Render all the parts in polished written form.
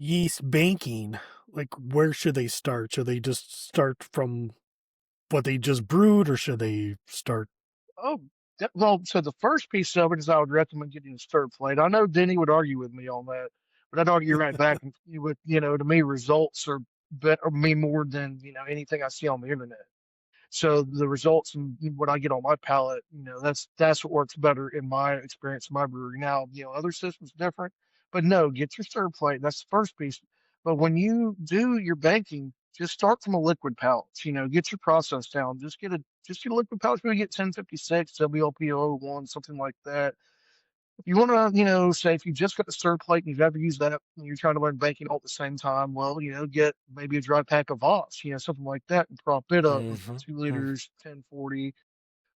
yeast banking, like where should they start? Should they just start from what they just brewed, or should they start? Oh, well, so the first piece of it is I would recommend getting a stir plate. I know Denny would argue with me on that, but I'd argue right back and with, to me, results are better, mean more than, anything I see on the internet. So the results and what I get on my palate, that's what works better in my experience in my brewery. Now, other systems different, but no, get your stir plate. That's the first piece. But when you do your banking, just start from a liquid palate. Get your process down. Just get a liquid palate. Maybe get 1056, WLPO1, something like that. If you want to, say if you just got the stir plate and you've ever used that and you're trying to learn banking all at the same time, well, get maybe a dry pack of Voss, something like that, and prop it up with Mhm. 2 liters, 1040.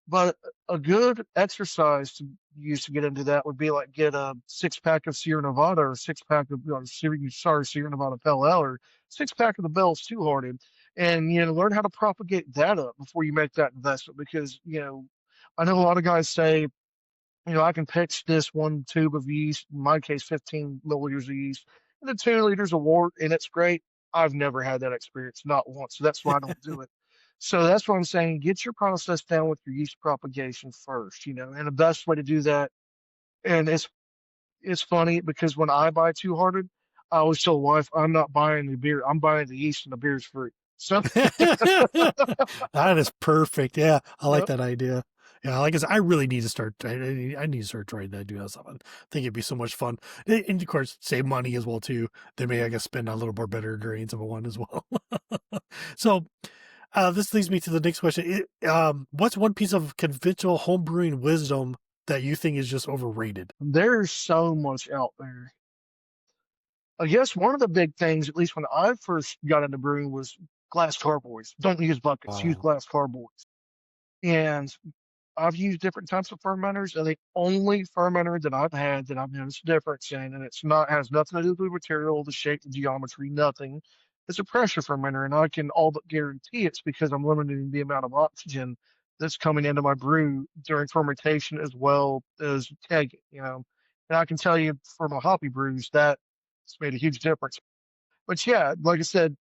But a good exercise to use to get into that would be like get a 6 pack of Sierra Nevada or a 6 pack of Sierra Nevada Pale Ale or 6 pack of the Bell's Two Hearted, and learn how to propagate that up before you make that investment because I know a lot of guys say I can pitch this one tube of yeast, in my case, 15 milliliters of yeast, and then 2 liters of wort, and it's great. I've never had that experience, not once. So that's why I don't do it. So that's what I'm saying. Get your process down with your yeast propagation first, and the best way to do that, and it's funny because when I buy Two Hearted, I always tell the wife, I'm not buying the beer, I'm buying the yeast and the beer's free. So, That is perfect. Yeah, I like yep. that idea. Yeah, like I said, I really need to start. I need to start trying to do that stuff. I think it'd be so much fun, and of course, save money as well too. Then maybe I can spend a little more better grains of a one as well. So, this leads me to the next question. What's one piece of conventional homebrewing wisdom that you think is just overrated? There's so much out there. I guess one of the big things, at least when I first got into brewing, was glass carboys. Don't use buckets, use Wow. glass carboys. And I've used different types of fermenters, and the only fermenter that I've had that I've noticed a difference in, and it's not has nothing to do with the material, the shape, the geometry, nothing. It's a pressure fermenter, and I can all but guarantee it's because I'm limiting the amount of oxygen that's coming into my brew during fermentation as well as kegging, And I can tell you for my hoppy brews that it's made a huge difference. But yeah, like I said,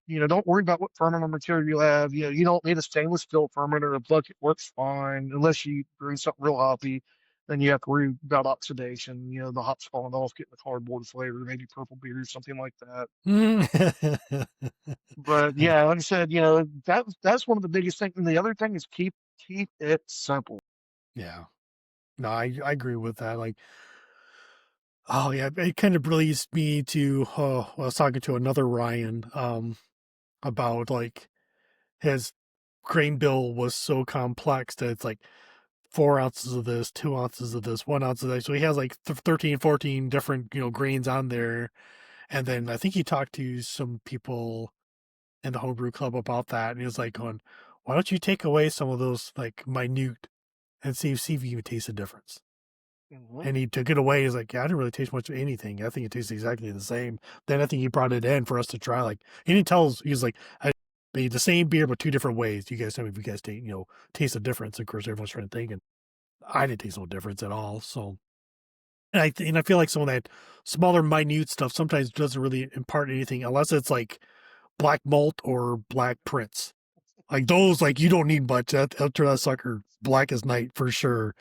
don't worry about what fermenter material you have. You don't need a stainless steel fermenter. A bucket works fine unless you brew something real hoppy. Then you have to worry about oxidation. The hops falling off, getting the cardboard flavor, maybe purple beer, something like that. But yeah, like I said, that's one of the biggest things. And the other thing is keep it simple. Yeah. No, I agree with that. Like, oh yeah, it kind of brings me to. Oh, I was talking to another Ryan, about like his grain bill was so complex that it's like 4 ounces of this, 2 ounces of this, 1 ounce of that. So he has like 13, 14 different, grains on there. And then I think he talked to some people in the homebrew club about that. And he was like going, why don't you take away some of those like minute and see if you even taste a difference? Mhm. And he took it away. He's like, yeah, I didn't really taste much of anything. I think it tastes exactly the same. Then I think he brought it in for us to try. Like, and he tells, he's like, I made the same beer, but two different ways. You guys tell me if you guys taste the difference. Of course, everyone's trying to think, and I didn't taste no difference at all. So, and I feel like some of that smaller, minute stuff sometimes doesn't really impart anything unless it's like black malt or black prince. Like those, like you don't need much. That'll turn that sucker black as night for sure.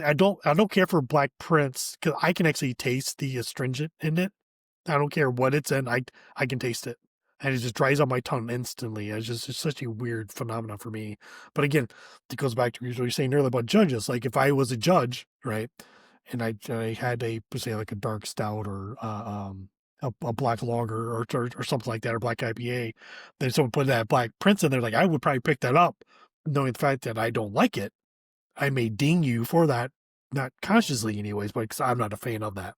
I don't care for Black Prince because I can actually taste the astringent in it. I don't care what it's in. I can taste it, and it just dries on my tongue instantly. It's such a weird phenomenon for me. But again, it goes back to what you were saying earlier about judges. Like if I was a judge, right, and I had a say like a dark stout or a black lager or something like that or black IPA, then someone put that Black Prince in there, like I would probably pick that up, knowing the fact that I don't like it. I may ding you for that, not consciously anyways, but because I'm not a fan of that.